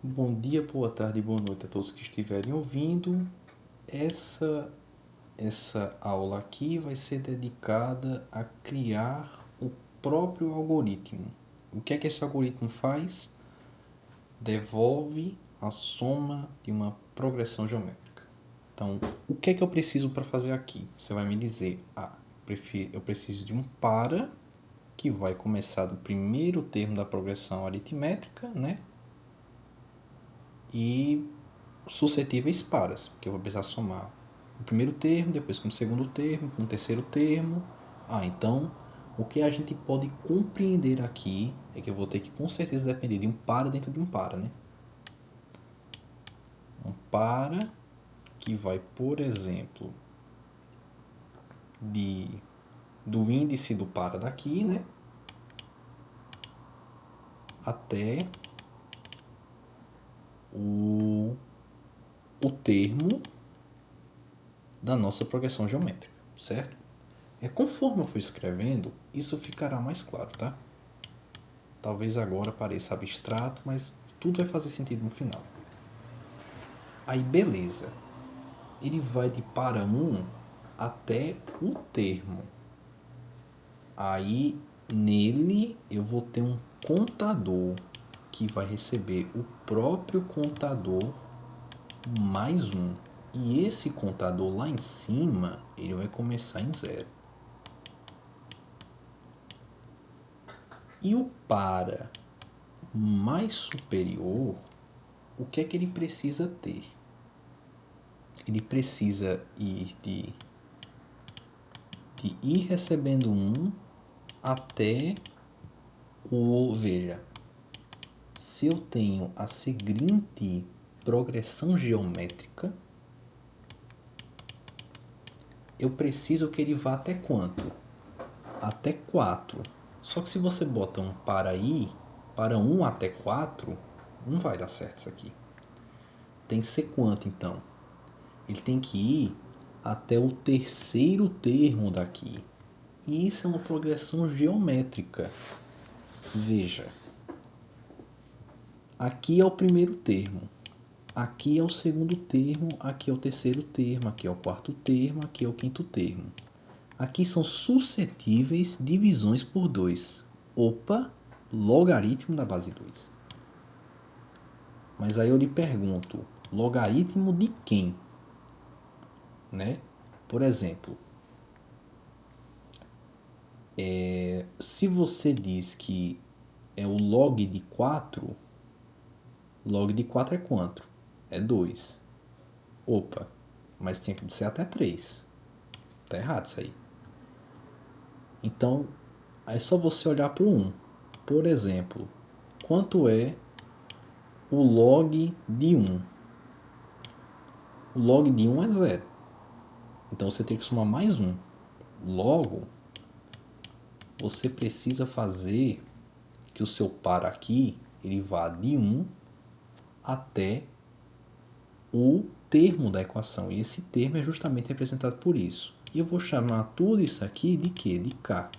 Bom dia, boa tarde, boa noite a todos que estiverem ouvindo. Essa aula aqui vai ser dedicada a criar o próprio algoritmo. O que é que esse algoritmo faz? Devolve a soma de uma progressão geométrica. Então, o que é que eu preciso para fazer aqui? Você vai me dizer, eu preciso de um para que vai começar do primeiro termo da progressão aritmética, né? E suscetíveis paras, porque eu vou precisar somar o primeiro termo, depois com o segundo termo, com o terceiro termo. Então o que a gente pode compreender aqui é que eu vou ter que com certeza depender de um para dentro de um para, né? Um para que vai, por exemplo, de do índice do para daqui, né? Até o, o termo da nossa progressão geométrica, certo? Conforme eu for escrevendo, isso ficará mais claro, tá? Talvez agora pareça abstrato, mas tudo vai fazer sentido no final. Aí, beleza. Ele vai de para um até o termo. Aí, nele, eu vou ter um contador que vai receber o próprio contador mais um. E esse contador lá em cima, ele vai começar em zero. E o para mais superior, o que é que ele precisa ter? Ele precisa de ir recebendo um até o... Veja, se eu tenho a seguinte progressão geométrica, eu preciso que ele vá até quanto? Até 4. Só que se você bota um para aí, para 1 até 4, não vai dar certo isso aqui. Tem que ser quanto então? Ele tem que ir até o terceiro termo daqui. E isso é uma progressão geométrica. Veja, aqui é o primeiro termo, aqui é o segundo termo, aqui é o terceiro termo, aqui é o quarto termo, aqui é o quinto termo. Aqui são suscetíveis divisões por 2. Opa, logaritmo da base 2. Mas aí eu lhe pergunto, logaritmo de quem? Né? Por exemplo, se você diz que é o log de 4, log de 4 é quanto? É 2. Opa, mas tinha que ser até 3. Tá errado isso aí. Então, é só você olhar para o 1. Por exemplo, quanto é o log de 1? O log de 1 é 0. Então você tem que somar mais 1. Logo, você precisa fazer que o seu par aqui ele vá de 1 até o termo da equação. E esse termo é justamente representado por isso. E eu vou chamar tudo isso aqui de quê? De K.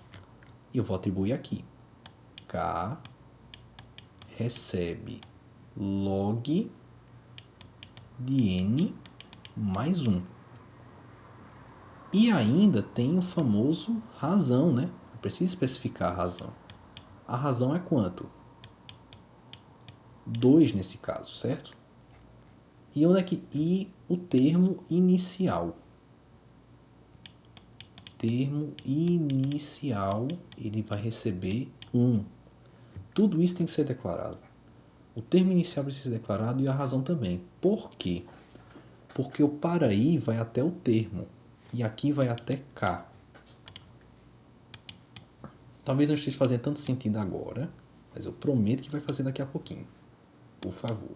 E eu vou atribuir aqui. K recebe log de n mais 1. E ainda tem o famoso razão, né? Eu preciso especificar a razão. A razão é quanto? 2 nesse caso, certo? E onde é que... E o termo inicial. Termo inicial, ele vai receber 1. Tudo isso tem que ser declarado. O termo inicial precisa ser declarado e a razão também. Por quê? Porque o para aí vai até o termo. E aqui vai até K. Talvez não esteja fazendo tanto sentido agora, mas eu prometo que vai fazer daqui a pouquinho. Por favor.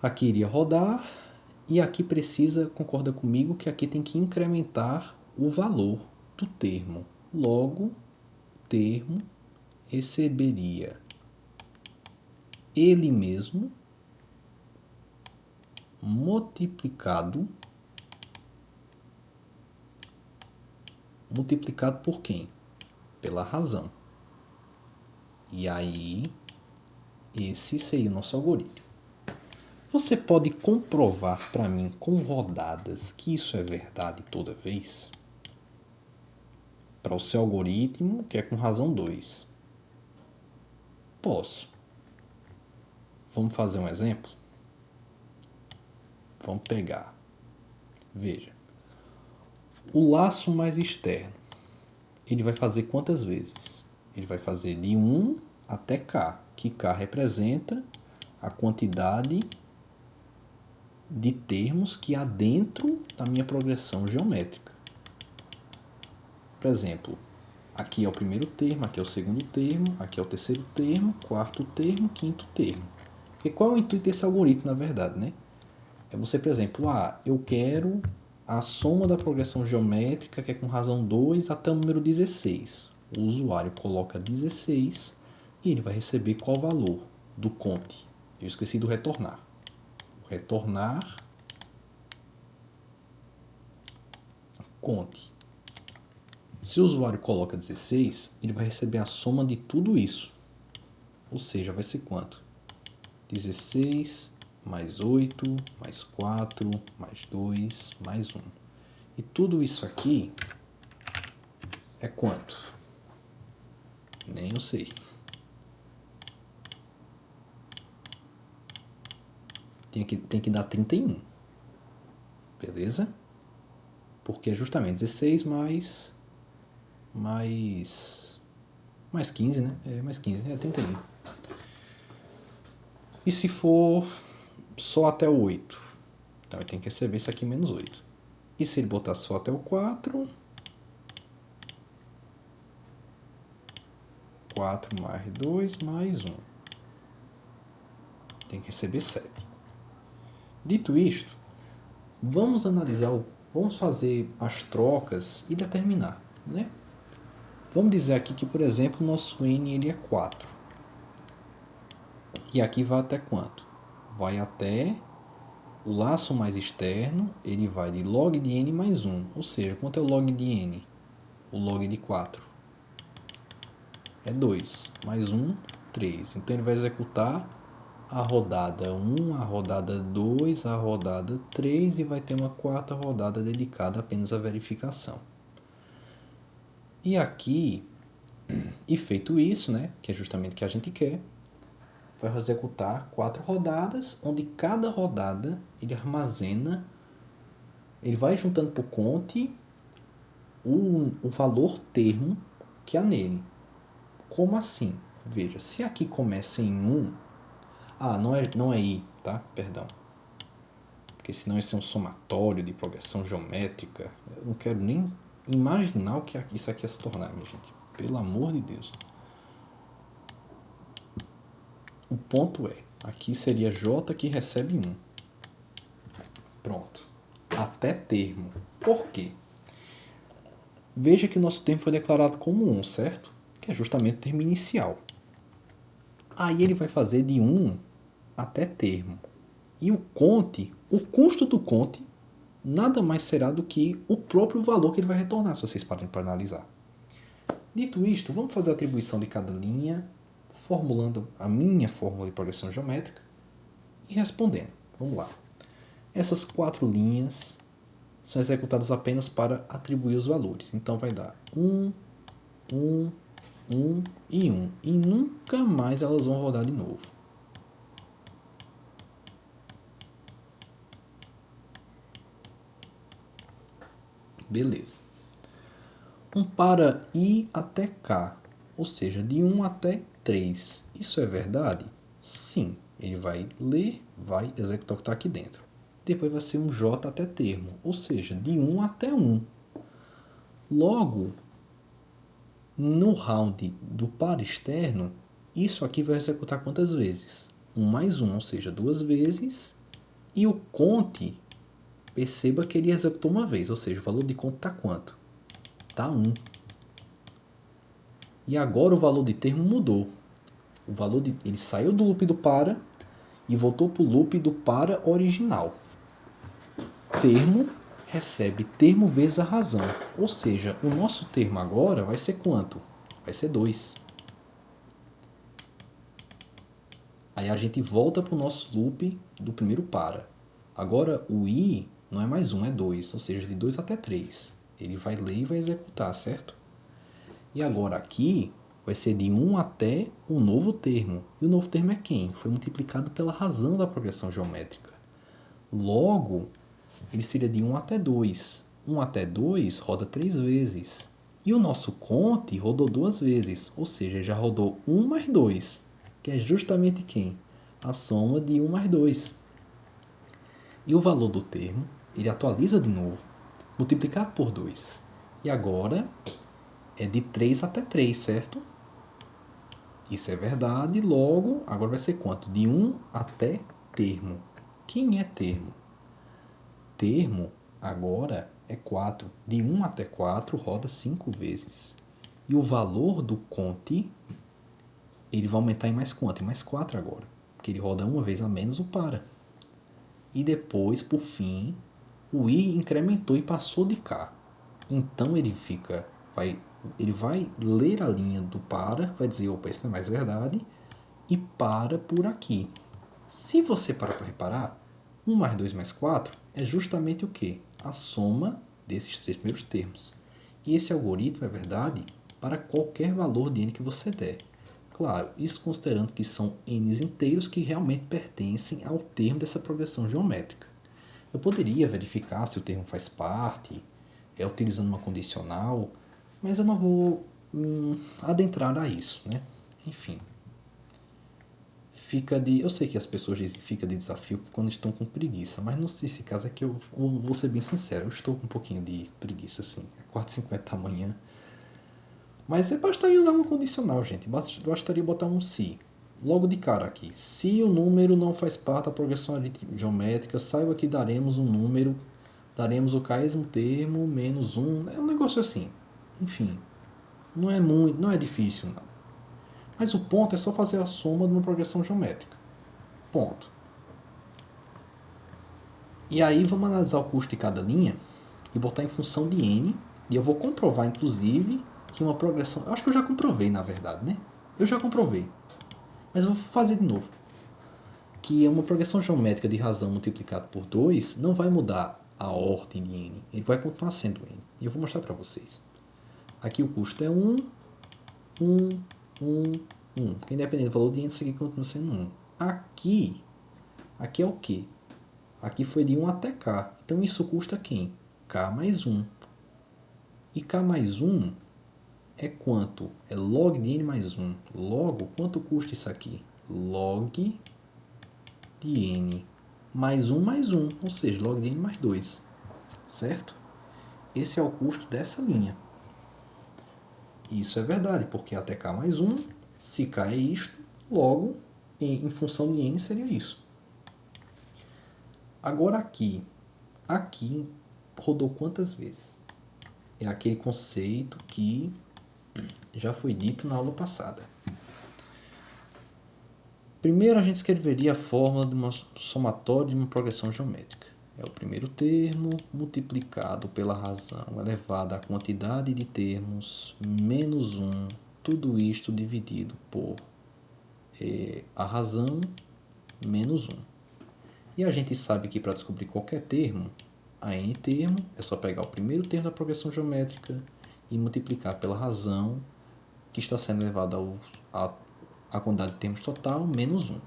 Aqui iria rodar. E aqui precisa, concorda comigo, que aqui tem que incrementar o valor do termo. Logo, o termo receberia ele mesmo multiplicado por quem? Pela razão. E aí Esse seria o nosso algoritmo. Você pode comprovar para mim com rodadas que isso é verdade toda vez? Para o seu algoritmo, que é com razão 2. Posso. Vamos fazer um exemplo? Vamos pegar. Veja. O laço mais externo, ele vai fazer quantas vezes? Ele vai fazer de 1 até K, que K representa a quantidade de termos que há dentro da minha progressão geométrica. Por exemplo, aqui é o primeiro termo, aqui é o segundo termo, aqui é o terceiro termo, quarto termo, quinto termo. Porque qual é o intuito desse algoritmo, na verdade, né? É você, por exemplo, eu quero a soma da progressão geométrica, que é com razão 2 até o número 16. O usuário coloca 16 e ele vai receber qual valor do conte. Eu esqueci do retornar. O retornar conte. Se o usuário coloca 16, ele vai receber a soma de tudo isso. Ou seja, vai ser quanto? 16 mais 8, mais 4, mais 2, mais 1. E tudo isso aqui é quanto? Nem eu sei. Tem que dar 31. Beleza? Porque é justamente 16 mais 15, né? Mais 15, é 31. E se for só até o 8? Então eu tenho que receber isso aqui menos 8. E se ele botar só até o 4? 4 mais 2 mais 1. Tem que receber 7. Dito isto, vamos vamos fazer as trocas e determinar, né? Vamos dizer aqui que, por exemplo, o nosso n ele é 4. E aqui vai até quanto? Vai até o laço mais externo, ele vai de log de n mais 1. Ou seja, quanto é o log de n? O log de 4 é 2. Mais 1, 3. Então ele vai executar a rodada 1, a rodada 2, a rodada 3 e vai ter uma quarta rodada dedicada apenas à verificação. E aqui, e feito isso, né, que é justamente o que a gente quer, vai executar 4 rodadas, onde cada rodada ele armazena, ele vai juntando por conte o valor termo que há nele. Como assim? Veja, se aqui começa em 1, não é i, tá? Perdão. Porque senão isso é um somatório de progressão geométrica. Eu não quero nem imaginar o que isso aqui ia se tornar, minha gente. Pelo amor de Deus. O ponto é, aqui seria j que recebe 1. Pronto. Até termo. Por quê? Veja que o nosso termo foi declarado como 1, certo? Que é justamente o termo inicial. Aí ele vai fazer de 1 até termo. E o conte, o custo do conte, nada mais será do que o próprio valor que ele vai retornar, se vocês pararem para analisar. Dito isto, vamos fazer a atribuição de cada linha, formulando a minha fórmula de progressão geométrica e respondendo. Vamos lá. Essas 4 linhas são executadas apenas para atribuir os valores. Então vai dar 1, 1, 1 e 1. E nunca mais elas vão rodar de novo. Beleza. Um para I até K, ou seja, de 1 até 3. Isso é verdade? Sim. Ele vai ler, vai executar o que está aqui dentro. Depois vai ser um J até termo, ou seja, de 1 até 1. Logo, no round do par externo, isso aqui vai executar quantas vezes? 1 mais 1, ou seja, 2 vezes. E o conte, perceba que ele executou uma vez, ou seja, o valor de conte está quanto? Está 1. E agora o valor de termo mudou. Ele saiu do loop do para e voltou para o loop do para original. Termo recebe termo vezes a razão. Ou seja, o nosso termo agora vai ser quanto? Vai ser 2. Aí a gente volta para o nosso loop do primeiro para. Agora o i não é mais 1, é 2, ou seja, de 2 até 3. Ele vai ler e vai executar, certo? E agora aqui vai ser de 1 até um novo termo. E o novo termo é quem? Foi multiplicado pela razão da progressão geométrica. Logo, ele seria de 1 até 2. 1 até 2 roda 3 vezes. E o nosso conte rodou 2 vezes, ou seja, já rodou 1 mais 2, que é justamente quem? A soma de 1 mais 2. E o valor do termo, ele atualiza de novo, multiplicado por 2. E agora é de 3 até 3, certo? Isso é verdade, logo, agora vai ser quanto? De 1 até termo. Quem é termo? Termo agora é 4. De 1 até 4 roda 5 vezes. E o valor do conte, ele vai aumentar em mais quanto? Em mais 4 agora. Porque ele roda uma vez a menos o para. E depois, por fim, o i incrementou e passou de k. Então ele vai ler a linha do para, vai dizer, opa, isso não é mais verdade, e para por aqui. Se você parar para reparar, 1 mais 2 mais 4 é justamente o quê? A soma desses três primeiros termos. E esse algoritmo é verdade para qualquer valor de n que você der. Claro, isso considerando que são n's inteiros que realmente pertencem ao termo dessa progressão geométrica. Eu poderia verificar se o termo faz parte, utilizando uma condicional, mas eu não vou adentrar a isso, né? Enfim. Eu sei que as pessoas dizem que fica de desafio quando estão com preguiça, mas não sei se caso é que eu vou ser bem sincero, eu estou com um pouquinho de preguiça, assim, é 4h50 da manhã. Mas bastaria usar um condicional, gente, bastaria botar um se. Logo de cara aqui, se o número não faz parte da progressão geométrica, saiba que daremos um número, daremos o késimo termo, menos 1, é um negócio assim. Enfim, não é difícil, não. Mas o ponto é só fazer a soma de uma progressão geométrica. Ponto. E aí vamos analisar o custo de cada linha e botar em função de n. E eu vou comprovar, inclusive, que uma progressão... Eu acho que eu já comprovei, na verdade, né? Eu já comprovei. Mas eu vou fazer de novo. Que uma progressão geométrica de razão multiplicado por 2 não vai mudar a ordem de n. Ele vai continuar sendo n. E eu vou mostrar para vocês. Aqui o custo é 1, 1, 1, 1. Porque independente do valor de n, isso aqui continua sendo 1. Aqui é o quê? Aqui foi de 1 até k. Então isso custa quem? K mais 1. E k mais 1 é quanto? É log de n mais 1. Logo, quanto custa isso aqui? Log de n mais 1, ou seja, log de n mais 2. Certo? Esse é o custo dessa linha. Isso é verdade, porque até k mais 1, se k é isto, logo, em função de n seria isso. Agora aqui rodou quantas vezes? É aquele conceito que já foi dito na aula passada. Primeiro a gente escreveria a fórmula de uma somatória de uma progressão geométrica. É o primeiro termo multiplicado pela razão elevada à quantidade de termos menos 1, tudo isto dividido por a razão menos 1. E a gente sabe que para descobrir qualquer termo, a n termo, é só pegar o primeiro termo da progressão geométrica e multiplicar pela razão que está sendo elevada a quantidade de termos total menos 1.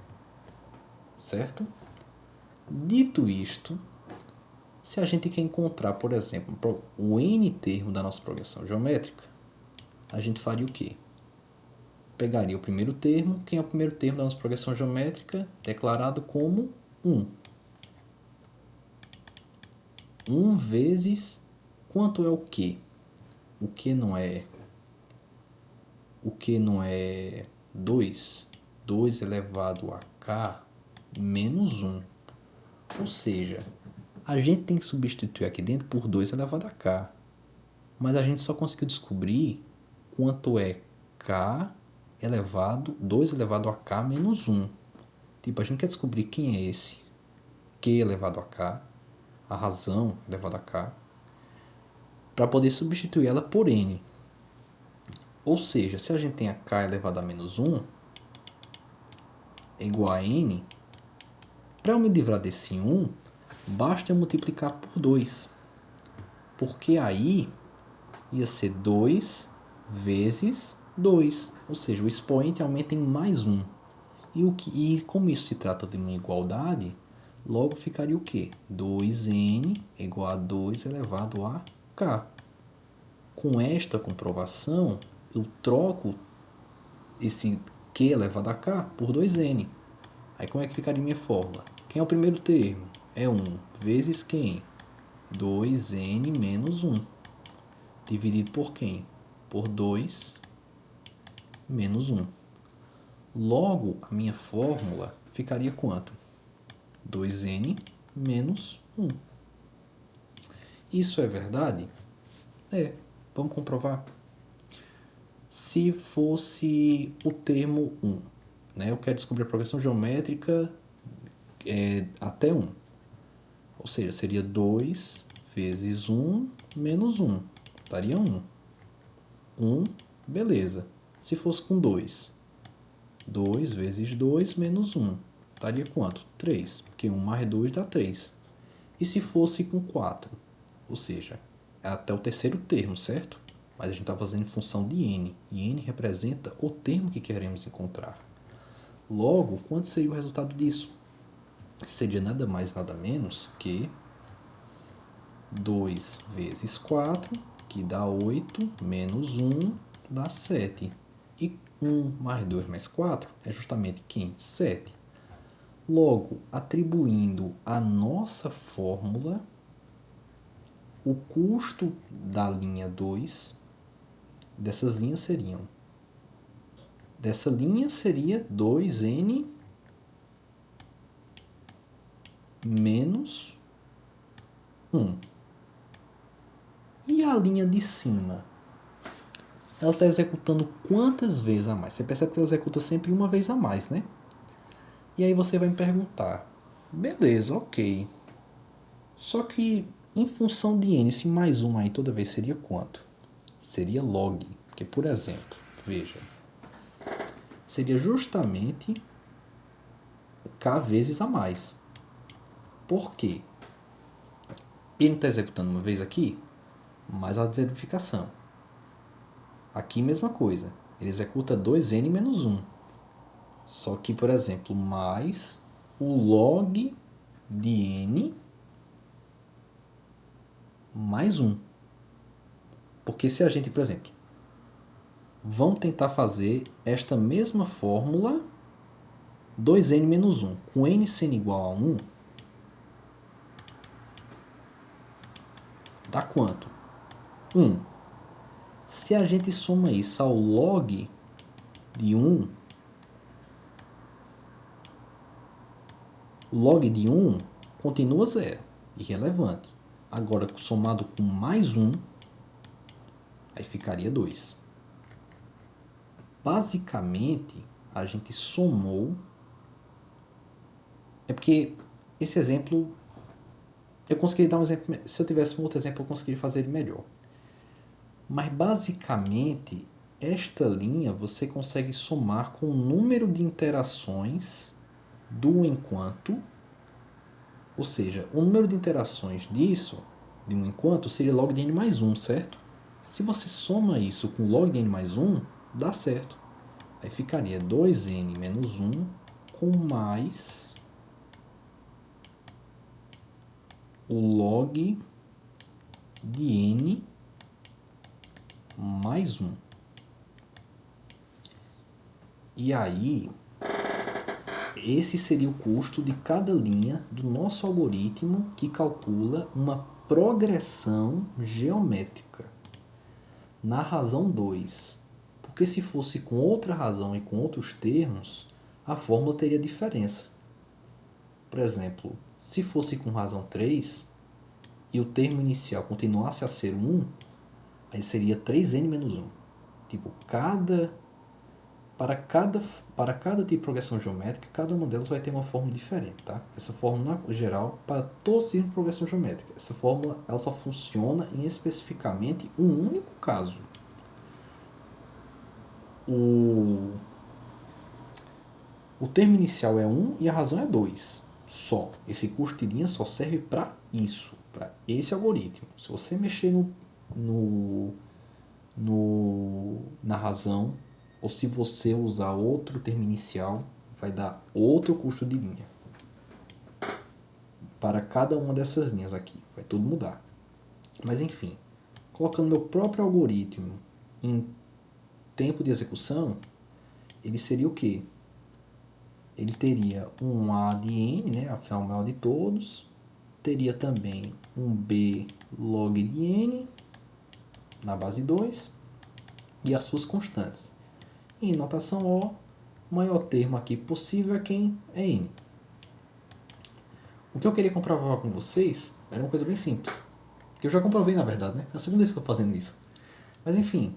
Certo? Dito isto, se a gente quer encontrar, por exemplo, o n termo da nossa progressão geométrica, a gente faria o quê? Pegaria o primeiro termo, quem é o primeiro termo da nossa progressão geométrica, declarado como 1. 1 vezes quanto é o quê? O que não é 2? 2 elevado a k menos 1. Ou seja, a gente tem que substituir aqui dentro por 2 elevado a k. Mas a gente só conseguiu descobrir quanto é k elevado, 2 elevado a k menos 1. Tipo, a gente quer descobrir quem é esse q elevado a k, a razão elevada a k, para poder substituir ela por n. Ou seja, se a gente tem a k elevado a menos 1, é igual a n, para eu me livrar desse 1, basta eu multiplicar por 2. Porque aí ia ser 2 vezes 2. Ou seja, o expoente aumenta em mais 1. E como isso se trata de uma igualdade, logo ficaria o quê? 2n é igual a 2 elevado a k. Com esta comprovação, eu troco esse q elevado a k por 2n. Aí como é que ficaria minha fórmula? Quem é o primeiro termo? É 1 vezes quem? 2n menos 1. Dividido por quem? Por 2 menos 1. Logo, a minha fórmula ficaria quanto? 2n menos 1. Isso é verdade? É. Vamos comprovar. Se fosse o termo 1, né? Eu quero descobrir a progressão geométrica até 1. Ou seja, seria 2 vezes 1 menos 1. Daria 1. 1, beleza. Se fosse com 2, 2 vezes 2 menos 1. Daria quanto? 3. Porque 1 mais 2 dá 3. E se fosse com 4? Ou seja, é até o terceiro termo, certo? Mas a gente está fazendo em função de n. E n representa o termo que queremos encontrar. Logo, quanto seria o resultado disso? Seria nada mais, nada menos que 2 vezes 4, que dá 8, menos 1, dá 7. E 1 mais 2 mais 4 é justamente quem? 7. Logo, atribuindo a nossa fórmula, o custo da linha 2, dessas linhas seriam... Dessa linha seria 2n menos 1. E a linha de cima? Ela está executando quantas vezes a mais? Você percebe que ela executa sempre uma vez a mais, né? E aí você vai me perguntar, beleza, ok. Só que em função de n, esse mais 1 aí toda vez seria quanto? Seria log. Porque, por exemplo, veja, seria justamente k vezes a mais. Por quê? Ele está executando uma vez aqui, mais a verificação. Aqui, mesma coisa. Ele executa 2n menos 1. Só que, por exemplo, mais o log de n mais 1. Porque se a gente, por exemplo, vamos tentar fazer esta mesma fórmula 2n menos 1. Com n sendo igual a 1, dá quanto? 1. Se a gente soma isso ao log de 1, o log de 1 continua zero, irrelevante. Agora, somado com mais 1, aí ficaria 2. Basicamente, a gente somou... É porque esse exemplo... Eu consegui dar um exemplo... Se eu tivesse um outro exemplo, eu conseguiria fazer ele melhor. Mas, basicamente, esta linha você consegue somar com o número de interações do enquanto... Ou seja, o número de interações disso, de um enquanto, seria log de n mais 1, certo? Se você soma isso com log de n mais 1, dá certo. Aí ficaria 2n menos 1 com mais o log de n mais 1. E aí, esse seria o custo de cada linha do nosso algoritmo que calcula uma progressão geométrica na razão 2. Porque se fosse com outra razão e com outros termos, a fórmula teria diferença. Por exemplo, se fosse com razão 3 e o termo inicial continuasse a ser 1, aí seria 3n menos 1. Tipo, para cada tipo de progressão geométrica, cada uma delas vai ter uma fórmula diferente, tá? Essa fórmula não é geral para todos os tipos de progressão geométrica. Essa fórmula ela só funciona em especificamente um único caso. O O termo inicial é 1 e a razão é 2. Só. Esse custo de linha só serve para isso, para esse algoritmo. Se você mexer na razão, ou se você usar outro termo inicial, vai dar outro custo de linha. Para cada uma dessas linhas aqui. Vai tudo mudar. Mas enfim, colocando meu próprio algoritmo em tempo de execução, ele seria o quê? Ele teria um A de N, né, afinal o maior de todos. Teria também um B log de N na base 2 e as suas constantes. E em notação O, o maior termo aqui possível é quem? É N. O que eu queria comprovar com vocês era uma coisa bem simples. Que eu já comprovei na verdade, né? É a segunda vez que eu estou fazendo isso. Mas enfim,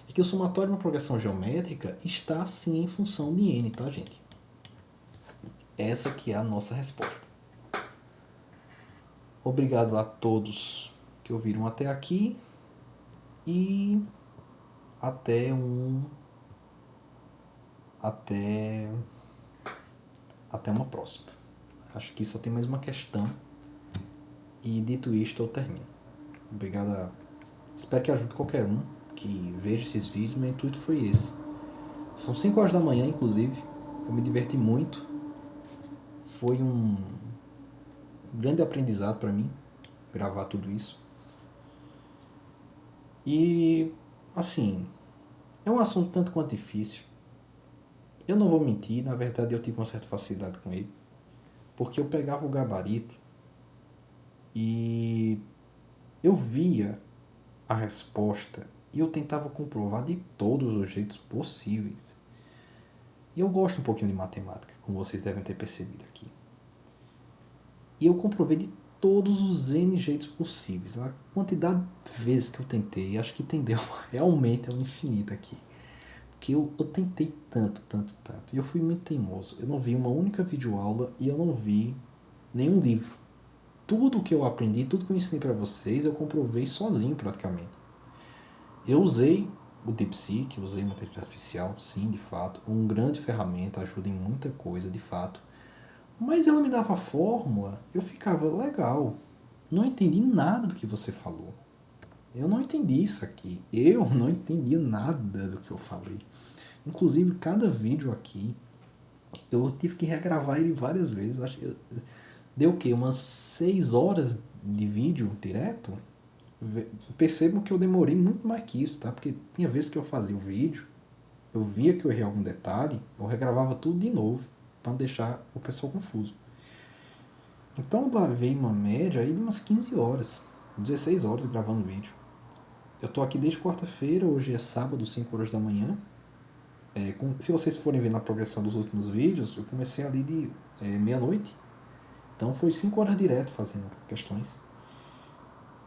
é que o somatório de uma progressão geométrica está sim em função de N, tá, gente? Essa que é a nossa resposta. Obrigado a todos que ouviram até aqui e até uma próxima. Acho que só tem mais uma questão e dito isto eu termino. Obrigado. Espero que ajude qualquer um que veja esses vídeos. Meu intuito foi esse. São 5 horas da manhã, inclusive. Eu me diverti muito. Foi um grande aprendizado para mim gravar tudo isso. E, assim, é um assunto tanto quanto difícil. Eu não vou mentir, na verdade eu tive uma certa facilidade com ele. Porque eu pegava o gabarito e eu via a resposta e eu tentava comprovar de todos os jeitos possíveis. E eu gosto um pouquinho de matemática, como vocês devem ter percebido aqui. E eu comprovei de todos os N jeitos possíveis. A quantidade de vezes que eu tentei, acho que tendeu realmente ao infinito aqui. Porque eu tentei tanto. E eu fui muito teimoso. Eu não vi uma única videoaula e eu não vi nenhum livro. Tudo que eu aprendi, tudo que eu ensinei para vocês, eu comprovei sozinho praticamente. Eu usei o DeepSeek, usei uma inteligência artificial, sim, de fato. Uma grande ferramenta, ajuda em muita coisa, de fato. Mas ela me dava a fórmula, eu ficava legal. Não entendi nada do que você falou. Eu não entendi isso aqui. Eu não entendi nada do que eu falei. Inclusive, cada vídeo aqui, eu tive que regravar ele várias vezes. Acho que deu o quê? Umas 6 horas de vídeo direto? Percebam que eu demorei muito mais que isso, tá? Porque tinha vezes que eu fazia o vídeo, eu via que eu errei algum detalhe, eu regravava tudo de novo, para não deixar o pessoal confuso. Então eu lavei uma média aí de umas 15 horas, 16 horas gravando vídeo. Eu tô aqui desde quarta-feira, hoje é sábado, 5 horas da manhã. Se vocês forem ver na progressão dos últimos vídeos, eu comecei ali de meia-noite. Então foi 5 horas direto fazendo questões.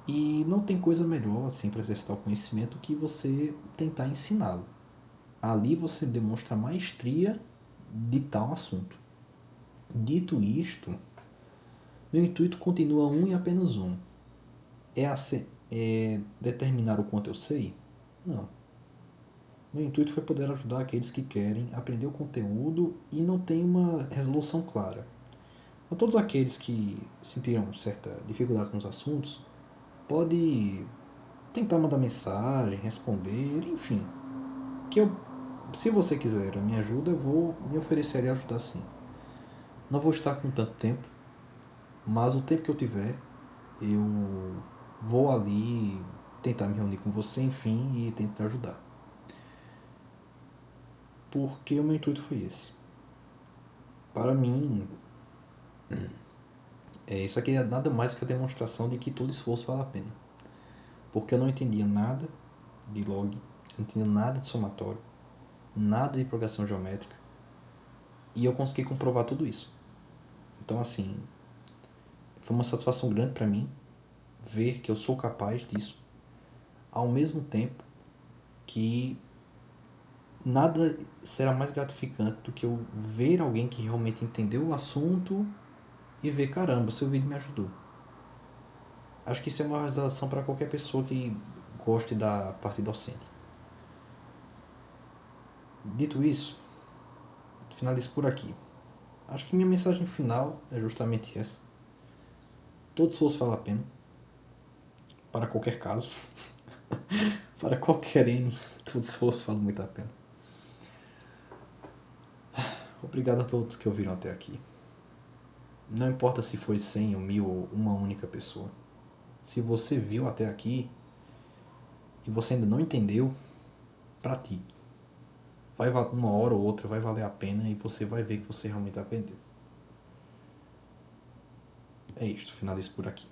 E não tem coisa melhor assim para exercitar o conhecimento que você tentar ensiná-lo. Ali você demonstra a maestria de tal assunto. Dito isto, meu intuito continua um e apenas um. É determinar o quanto eu sei? Não. Meu intuito foi poder ajudar aqueles que querem aprender o conteúdo e não têm uma resolução clara. A todos aqueles que sentiram certa dificuldade com os assuntos, pode tentar mandar mensagem, responder, enfim. Se você quiser a minha ajuda, eu vou me oferecer a ajudar sim. Não vou estar com tanto tempo, mas o tempo que eu tiver, eu vou ali tentar me reunir com você, enfim, e tentar ajudar. Porque o meu intuito foi esse. Para mim, isso aqui é nada mais que a demonstração de que todo esforço vale a pena. Porque eu não entendia nada de log, eu não entendia nada de somatório, nada de progressão geométrica, e eu consegui comprovar tudo isso. Então, assim, foi uma satisfação grande para mim ver que eu sou capaz disso, ao mesmo tempo que nada será mais gratificante do que eu ver alguém que realmente entendeu o assunto e ver, caramba, seu vídeo me ajudou. Acho que isso é uma realização para qualquer pessoa que goste da parte docente. Dito isso, finalizo por aqui. Acho que minha mensagem final é justamente essa. Todo esforço vale a pena. Para qualquer caso. Para qualquer N, todo esforço vale muito a pena. Obrigado a todos que ouviram até aqui. Não importa se foi 100 ou 1000 ou uma única pessoa. Se você viu até aqui e você ainda não entendeu, pratique. Vai uma hora ou outra vai valer a pena e você vai ver que você realmente aprendeu. É isto, finalizo por aqui.